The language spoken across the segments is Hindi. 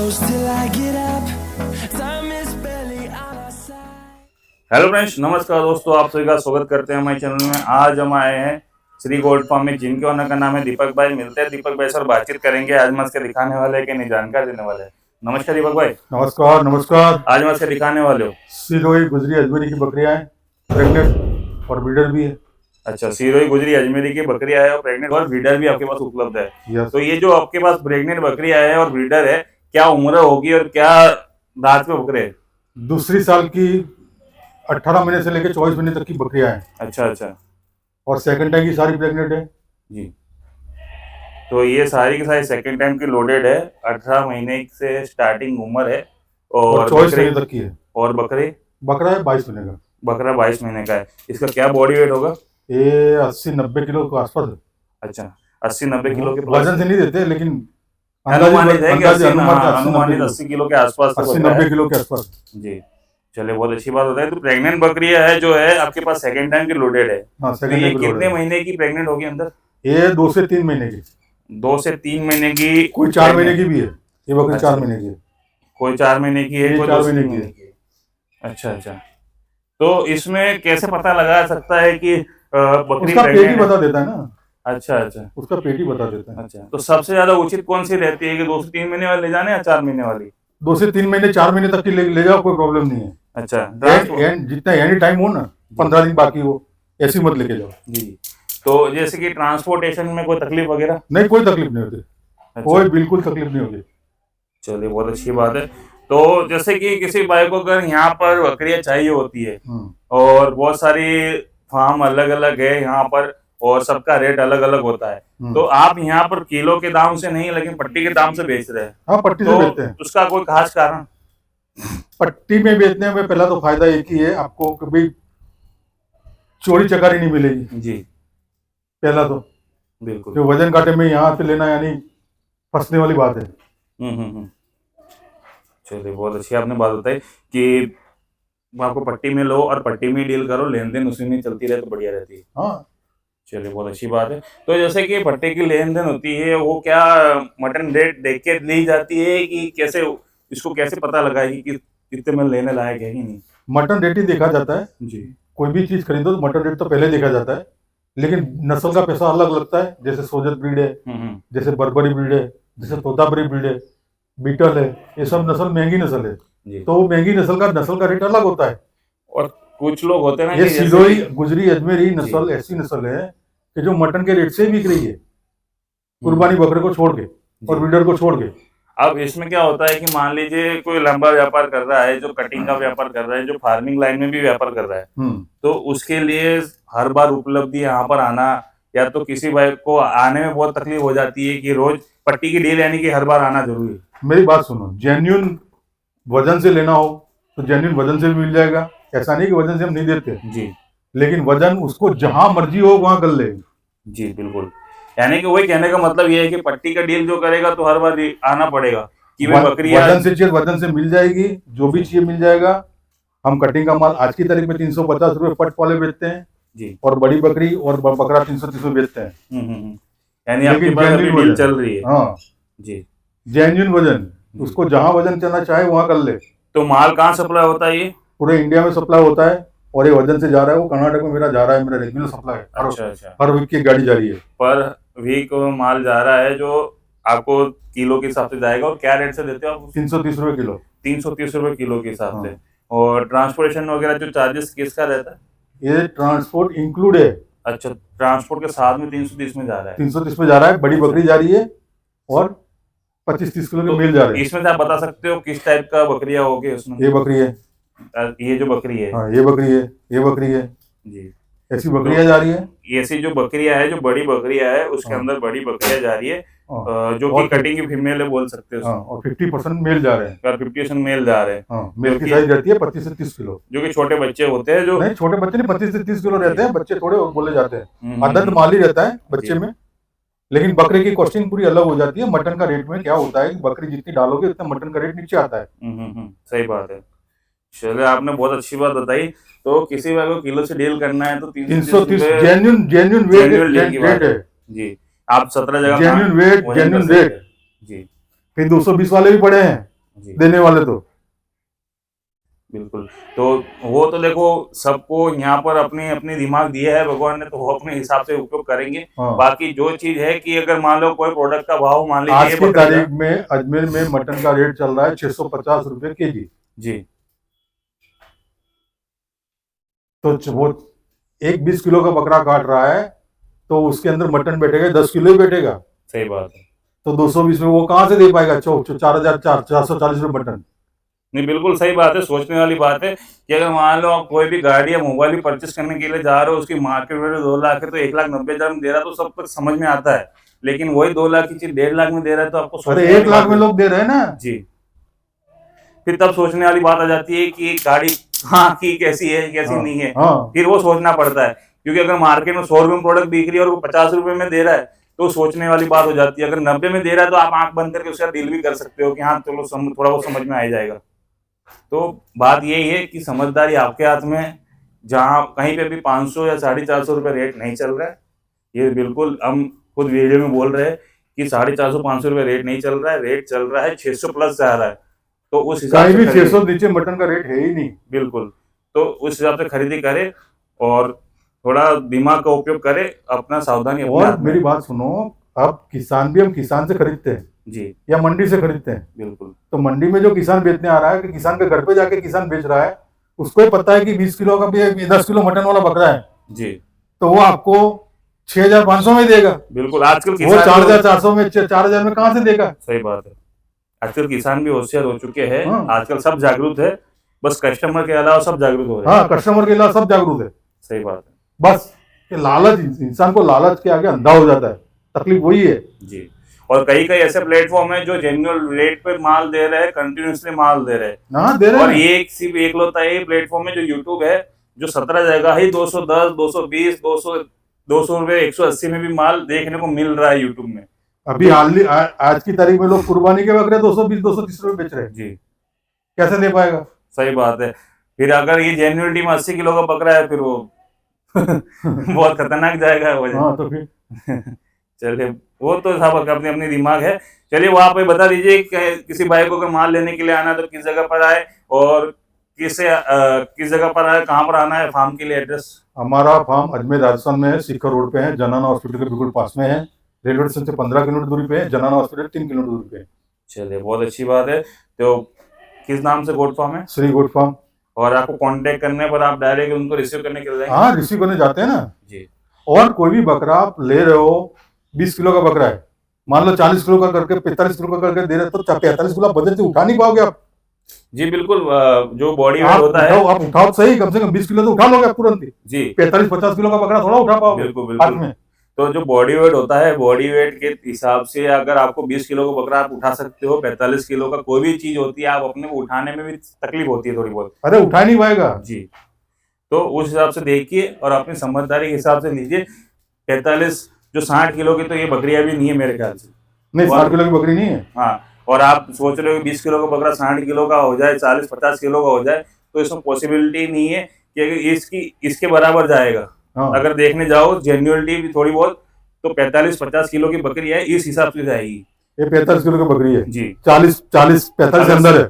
close till I get up. Time is barely on our side. Hello friends, नमस्कार दोस्तों, आप सभी का स्वागत करते हैं हमारे चैनल में। आज हम आए हैं श्री गोल्ड फार्म में, जिनके ओनर का नाम है दीपक भाई। मिलते हैं दीपक भाई से और बातचीत करेंगे। आज मस्त के दिखाने वाले हैं कि नहीं, जानकारी देने वाले हैं। नमस्कार दीपक भाई। नमस्कार नमस्कार। आज मस्त के दिखाने वाले हो सिरोही गुजरी अजमेरी की बकरियां हैं, प्रेग्नेंट और ब्रीडर भी है। अच्छा, सिरोही गुजरी अजमेरी की बकरियां है और प्रेग्नेंट और ब्रीडर भी आपके पास उपलब्ध है। यस। तो ये जो आपके पास प्रेग्नेंट बकरियां है और ब्रीडर है, क्या उम्र होगी और क्या दांत पे बकरे है? दूसरी साल की 18 महीने से लेकर 24 महीने तक की बकरियां हैं। अच्छा अच्छा और सेकंड टाइम की सारी प्रेग्नेंट है जी। तो ये सारी की सारी सेकंड टाइम की लोडेड है। 18 महीने से स्टार्टिंग उम्र है और 24 महीने तक की है। और बकरे बकरा है 22 महीने का। बकरा 22 महीने का है। इसका क्या बॉडी वेट होगा? ये 80-90 किलो के आसपास है। अच्छा, 80-90 किलो के प्लस। वजन से नहीं देते, लेकिन अनुमानित है कि अनुमानित 80 किलो के आसपास का बकरा 80-90 है। किलो के आसपास जी, चलिए, बहुत अच्छी बात होता है। तो प्रेग्नेंट बकरियां है जो है आपके पास सेकंड टाइम की लोडेड है। हाँ, तो सेकंड ये टाइम कितने महीने की प्रेग्नेंट होगी अंदर? ये 2 से 3 महीने की। 2 से 3 महीने की। कोई 4 महीने की भी है। ये बकरी अच्छा। 4 महीने की है। कोई 4 महीने की है, ये कोई 4 2 से महीने 3 की महीने की है। अच्छा अच्छा। तो इसमें कैसे पता लगा सकता है कि बकरी उसका पेट ही प्रेग्नेंट है? बता देता है ना। अच्छा अच्छा उसका पेट ही बता देता है। अच्छा। तो सबसे ज्यादा उचित कौन सी रहती है कि 2 से 3 महीने वाली ले जाने या 4 महीने वाली? 2 से 3 महीने 4 महीने तक की ले जाओ, कोई प्रॉब्लम नहीं है। अच्छा, जितना एनी टाइम हो ना, 15 दिन बाकी हो, ऐसी मत लेके जाओ। जी। तो जैसे कि ट्रांसपोर्टेशन में कोई तकलीफ वगैरह? नहीं, कोई तकलीफ नहीं होती। अच्छा। कोई बिल्कुल तकलीफ नहीं होगी। चलिए, बहुत अच्छी बात है। तो जैसे कि किसी भाई को अगर यहाँ पर बकरियां चाहिए होती है और बहुत सारी फार्म अलग अलग है यहाँ पर और सबका रेट अलग अलग होता है, तो आप यहाँ पर किलो के दाम से नहीं लेकिन पट्टी के दाम से बेच रहे हैं। हाँ, पट्टी से बेचते हैं। उसका कोई खास कारण? पट्टी में बेचने में पहला तो फायदा एक ही है, आपको कभी चोरी चकारी नहीं मिलेगी जी। पहला तो। बिल्कुल। जो वजन काटे में यहाँ से लेना यानी फंसने वाली बात है। चलिए, बहुत अच्छी आपने बात बताई कि आपको पट्टी में लो और पट्टी में डील करो, लेन देन उसी में चलती रहे तो बढ़िया रहती है। हाँ, चलिए, बहुत अच्छी बात है। तो जैसे कि पट्टी की लेन देन होती है, वो क्या मटन रेट देख के ली जाती है कि कैसे, इसको कैसे पता लगाएगी कि कितने में लेने लायक है कि नहीं? मटन रेट ही देखा जाता है जी। कोई भी चीज खरीदो तो मटन रेट तो पहले देखा जाता है, लेकिन नस्ल का पैसा अलग लगता है। जैसे सोजत ब्रीड है, जैसे बर्बरी ब्रीड है, जैसे तोतापुरी ब्रीड है, बीटल है, ये सब नस्ल महंगी नस्ल है। जी। तो वो महंगी नस्ल का रेट अलग होता है। और कुछ लोग होते हैं ना, ये सिरोही गुजरी अजमेरी नस्ल ऐसी नस्ल है कि जो मटन के रेट से बिक रही है, कुर्बानी बकरे को छोड़ के और ब्रीडर को छोड़ के। अब इसमें क्या होता है कि मान लीजिए कोई लंबा व्यापार कर रहा है, जो कटिंग का व्यापार कर रहा है, जो फार्मिंग लाइन में भी व्यापार कर रहा है, तो उसके लिए हर बार उपलब्धि यहाँ पर आना, या तो किसी भाई को आने में बहुत तकलीफ हो जाती है कि रोज पट्टी की डील यानी कि हर बार आना जरूरी है। मेरी बात सुनो, जेन्युइन वजन से लेना हो तो जेन्युइन वजन से भी मिल जाएगा। ऐसा नहीं कि वजन से हम नहीं देते जी, लेकिन वजन उसको जहां मर्जी हो वहां कर ले। जी बिल्कुल। यानी कि वही कहने का मतलब ये है कि पट्टी का डील जो करेगा तो हर बार आना पड़ेगा कि भाई बकरियां वजन से चाहिए वजन से मिल जाएगी, जो भी चाहिए मिल जाएगा। हम कटिंग का माल आज की तारीख में 350 रुपए पट वाले बेचते हैं जी, और बड़ी बकरी और बकरा 330 रुपए बेचते हैं। यानी आपके पास अभी डील चल रही है। हाँ जी, जेन्युइन वजन, उसको जहां वजन चलना चाहे वहां कर ले। तो माल कहाँ सप्लाई होता है? ये पूरे इंडिया में सप्लाई होता है और ये वजन से जा रहा है। वो कर्नाटक में मेरा जा रहा है, मेरा रेगुलर सप्लाई है। अच्छा। हर वीक की गाड़ी जा रही है। पर वीक माल जा रहा है जो आपको किलो के हिसाब से जाएगा। और क्या रेट से देते हो आप? 330 रुपए किलो। 330 रुपए किलो के हिसाब से। और ट्रांसपोर्टेशन वगैरह जो चार्जेस किसका रहता है? ये ट्रांसपोर्ट इंक्लूड है। अच्छा, ट्रांसपोर्ट के साथ में 330 में जा रहा है। 330 में जा रहा है। बड़ी बकरी जा रही है और 25-30 किलो के मेल जा रहे हैं। इसमें से आप बता सकते हो किस टाइप का बकरियां होगी उसमें? ये बकरी है, ये जो बकरी है। हाँ, ये बकरी है, ये बकरी है जी। ऐसी बकरियां जा रही है। ऐसी जो बकरियां है, जो बड़ी बकरियां है, उसके अंदर बड़ी बकरियां जा रही है, जो कि कटिंग की फीमेल है बोल सकते हो। और 50% मेल जा रहे हैं। 50% मेल जा रहे हैं। मेल की साइज रहती है 25 से 30 किलो। जो कि छोटे बच्चे होते हैं, जो नहीं, छोटे बच्चे नहीं, 25 से 30 किलो रहते हैं। बच्चे थोड़े बोले जाते हैं, अदंत माल ही रहता है बच्चे में। लेकिन बकरे की कॉस्टिंग पूरी अलग हो जाती है। मटन का रेट में क्या होता है, बकरी जितनी डालोगे उतना मटन का रेट नीचे आता है। सही बात है। चलिए, आपने बहुत अच्छी बात बताई। तो किसी भाई को किलो से डील करना है तो 330 जेन्युइन वेट है जी। आप 17 जगह जेन्युइन वेट जी। फिर 220 वाले भी पड़े हैं जी देने वाले तो। बिल्कुल। तो वो तो देखो सबको यहाँ पर अपनी अपनी दिमाग दिया है भगवान ने, तो वो अपने हिसाब से उपयोग करेंगे। हाँ। बाकी जो चीज है कि अगर मान लो कोई प्रोडक्ट का भाव मान आज लीजिए की बकरे तारीख का, में अजमेर में मटन का रेट चल रहा है 650 रुपए केजी। जी तो वो एक 20 किलो का बकरा काट रहा है तो उसके अंदर मटन बैठेगा 10 किलो ही बैठेगा। सही बात है। तो 220 में वो कहाँ से दे पाएगा 4,440 रुपए मटन। नहीं बिल्कुल सही बात है, सोचने वाली बात है कि अगर मान लो आप कोई भी गाड़ी या मोबाइल भी परचेस करने के लिए जा रहे हो, उसकी मार्केट वैल्यू 2 लाख है, तो 1,90,000 में दे रहा है, तो सब कुछ समझ में आता है। लेकिन वही 2 लाख की चीज 1.5 लाख में दे रहा है, तो आपको अरे सोचने वाली 1 लाख बात में है। लोग दे रहे हैं ना। जी, फिर तब सोचने वाली बात आ जाती है कि गाड़ी हाँ की कैसी है कैसी हाँ, नहीं है, हाँ। फिर वो सोचना पड़ता है। क्योंकि अगर मार्केट में 100 रुपए में प्रोडक्ट बिक रही है और वो 50 रुपए में दे रहा है, तो सोचने वाली बात हो जाती है। अगर 90 में दे रहा है तो आप आंख बंद करके उसका डील भी कर सकते हो कि हाँ चलो थोड़ा बहुत समझ में आ ही जाएगा। तो बात यही है कि समझदारी आपके हाथ में है। जहाँ कहीं पे भी 500 या 450 रुपये रेट नहीं चल रहा है, ये बिल्कुल हम खुद वीडियो में बोल रहे हैं कि 450-500 रुपये रेट नहीं चल रहा है, रेट चल रहा है 600 प्लस जा रहा है। तो उस हिसाब कहीं से भी खरीदी, 600 नीचे मटन का रेट है ही नहीं। बिल्कुल, तो उस हिसाब से खरीदी करे और थोड़ा दिमाग का उपयोग करे, अपना सावधानी अपने और हाथ में मेरी है। बात सुनो, अब किसान भी हम किसान से खरीदते हैं जी या मंडी से खरीदते हैं। बिल्कुल। तो मंडी में जो किसान बेचने आ रहा है कि किसान के घर पे जाके किसान बेच रहा है, उसको ही पता है कि 20 किलो का भी 10 किलो मटन वाला बकरा है, जी तो वो आपको 6,500 में देगा। बिल्कुल, आजकल वो किसान 4,400 में 4,000 में कहाँ से देगा। सही बात है। आजकल किसान भी होशियार हो चुके हैं, हाँ। आजकल सब जागरूक है, बस कस्टमर के अलावा सब जागरूक हो रहे हैं। हाँ, कस्टमर के लिए सब जागरूक है। सही बात है। बस कि लालच, इंसान को लालच के आगे अंधा हो जाता है। तकलीफ वही है। जी, और कई कई ऐसे प्लेटफॉर्म है जो जेन्युइन रेट पे माल दे रहे हैं, कंटिन्यूसली माल दे रहे हैं। हाँ, दे रहे और हैं। ये एक सिर्फ एक लौता ये प्लेटफॉर्म है जो यूट्यूब है, जो 17 जगह ही 210, 220, 200 रुपए 180 में भी माल देखने को मिल रहा है यूट्यूब में। अभी आज की तारीख में लोग कुर्बानी के बकरे 220 230 रुपए बेच रहे हैं। जी कैसे दे पाएगा। सही बात है। फिर अगर ये जेन्युइनिटी में 80 किलो का बकरा है, फिर वो बहुत खतरनाक जाएगा वजन। हाँ, तो फिर चलिए, वो तो सब अपनी अपनी दिमाग है। चलिए, वो आप बता दीजिए कि किसी भाई को अगर माल लेने के लिए आना है तो किस जगह पर आए और किस जगह पर आए, कहाँ पर आना है, फार्म के लिए एड्रेस। हमारा फार्म अजमेर राजस्थान में है, सीकर रोड पे है, जनाना हॉस्पिटल के बिल्कुल पास में है। रेलवे स्टेशन से 15 किलोमीटर दूरी पे है, जनाना हॉस्पिटल 3 किलोमीटर दूरी पे है। चलिए, बहुत अच्छी बात है। तो किस नाम से गोट फार्म है? Shri goat farm. और आपको कांटेक्ट करने पर आप डायरेक्ट उनको रिसीव करने के लिए जाएंगे? हाँ, रिसीव करने जाते हैं ना जी और कोई भी बकरा आप ले रहे हो, 20 किलो का बकरा है, मान लो 40 किलो का करके 45 किलो का करके दे रहे, तो 45 किलो आप वजन से उठा नहीं पाओगे आप। जी बिल्कुल, जो बॉडी वेट आप होता है। उठाओ, आप उठाओ सही, कम से कम 20 किलो तो उठा लोगे आप तुरंत ही। जी 45-50 किलो का बकरा थोड़ा उठा पाओगे बिल्कुल हाथ बिल्कुल। में। तो जो बॉडी वेट होता है, बॉडी वेट के हिसाब से अगर आपको 20 किलो का बकरा आप उठा सकते हो, 45 किलो का कोई भी चीज होती है, आप अपने को उठाने में भी तकलीफ होती है थोड़ी बहुत। अरे उठा नहीं पाएगा। जी, तो उस हिसाब से देखिए और अपनी समझदारी के हिसाब से लीजिए। 45 जो 60 किलो की तो ये बकरियां भी नहीं है मेरे ख्याल से। नहीं, और- 60 किलो की बकरी नहीं है। हाँ, और आप सोच रहे हो 20 किलो का बकरा 60 किलो का हो जाए, 40-50 किलो का हो जाए, तो इसमें पॉसिबिलिटी नहीं है कि अगर इसके बराबर जाएगा। हाँ। अगर देखने जाओ जेन्युइनिटी भी थोड़ी बहुत, तो 45-50 किलो की बकरी है, इस हिसाब से जाएगी। ये 45 किलो की बकरी है जी, 40-45 के अंदर है।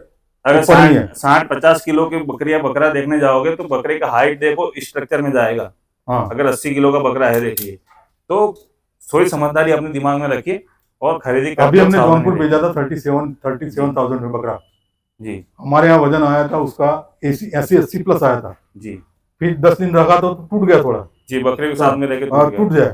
अगर ऊपर नहीं है। 60-50 किलो की बकरा देखने जाओगे तो बकरे का हाइट देखो, स्ट्रक्चर में जाएगा। हाँ, अगर 80 किलो का बकरा है देखिए, तो थोड़ी समझदारी अपने दिमाग में रखिए और खरीदी करते अभी हमने वक्त जौनपुर सावधानी भेजा था 37,000 में बकरा। रखिए। जी हमारे यहाँ वजन आया था उसका 80 प्लस आया था। जी फिर 10 दिन रखा तो टूट गया थोड़ा, जी, बकरे के साथ में रह के और टूट जाए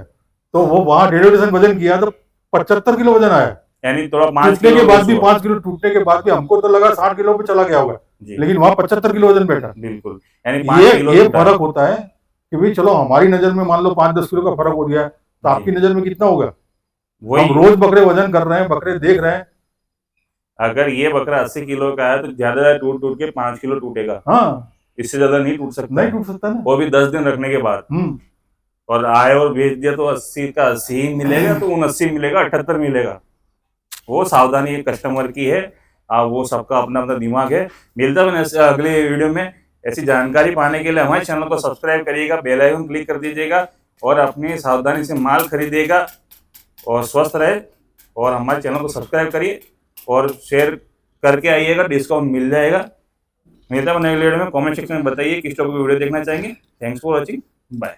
तो वो वहां 1.5 वजन किया तो 75 किलो वजन आया। यानी थोड़ा 5 टूटने किलो के बाद भी हुआ। 5 किलो टूटने के बाद भी हमको तो लगा 60 किलो पे चला गया होगा, जी लेकिन वहां 75 किलो वजन बैठा। बिल्कुल, यानी 5 किलो ये टूटा। फर्क होता है कि भाई चलो हमारी नजर में मान लो 5-10 किलो का फर्क हो गया है, तो जी। आपकी नजर में कितना होगा। हम वही, रोज बकरे वजन कर रहे हैं, बकरे देख रहे हैं। अगर ये बकरा 80 किलो का है तो ज्यादा टूट टूट के 5 किलो टूटेगा, हाँ, इससे ज्यादा नहीं टूट सकता नहीं है। टूट सकता ना। वो भी 10 दिन रखने के बाद। और आए और बेच दिया तो 80 का 80 ही मिलेगा, तो 79 मिलेगा, 78 मिलेगा। वो सावधानी कस्टमर की है। वो सबका अपना अपना दिमाग है। मिलता है अगले वीडियो में। ऐसी जानकारी पाने के लिए हमारे चैनल को सब्सक्राइब करिएगा, बेल आइकन क्लिक कर दीजिएगा और अपनी सावधानी से माल खरीदिएगा और स्वस्थ रहे। और हमारे चैनल को सब्सक्राइब करिए और शेयर करके आइएगा, डिस्काउंट मिल जाएगा। मिलता है नए वीडियो में। कमेंट सेक्शन में बताइए किस टॉपिक की वीडियो देखना चाहेंगे। Thanks for watching, bye.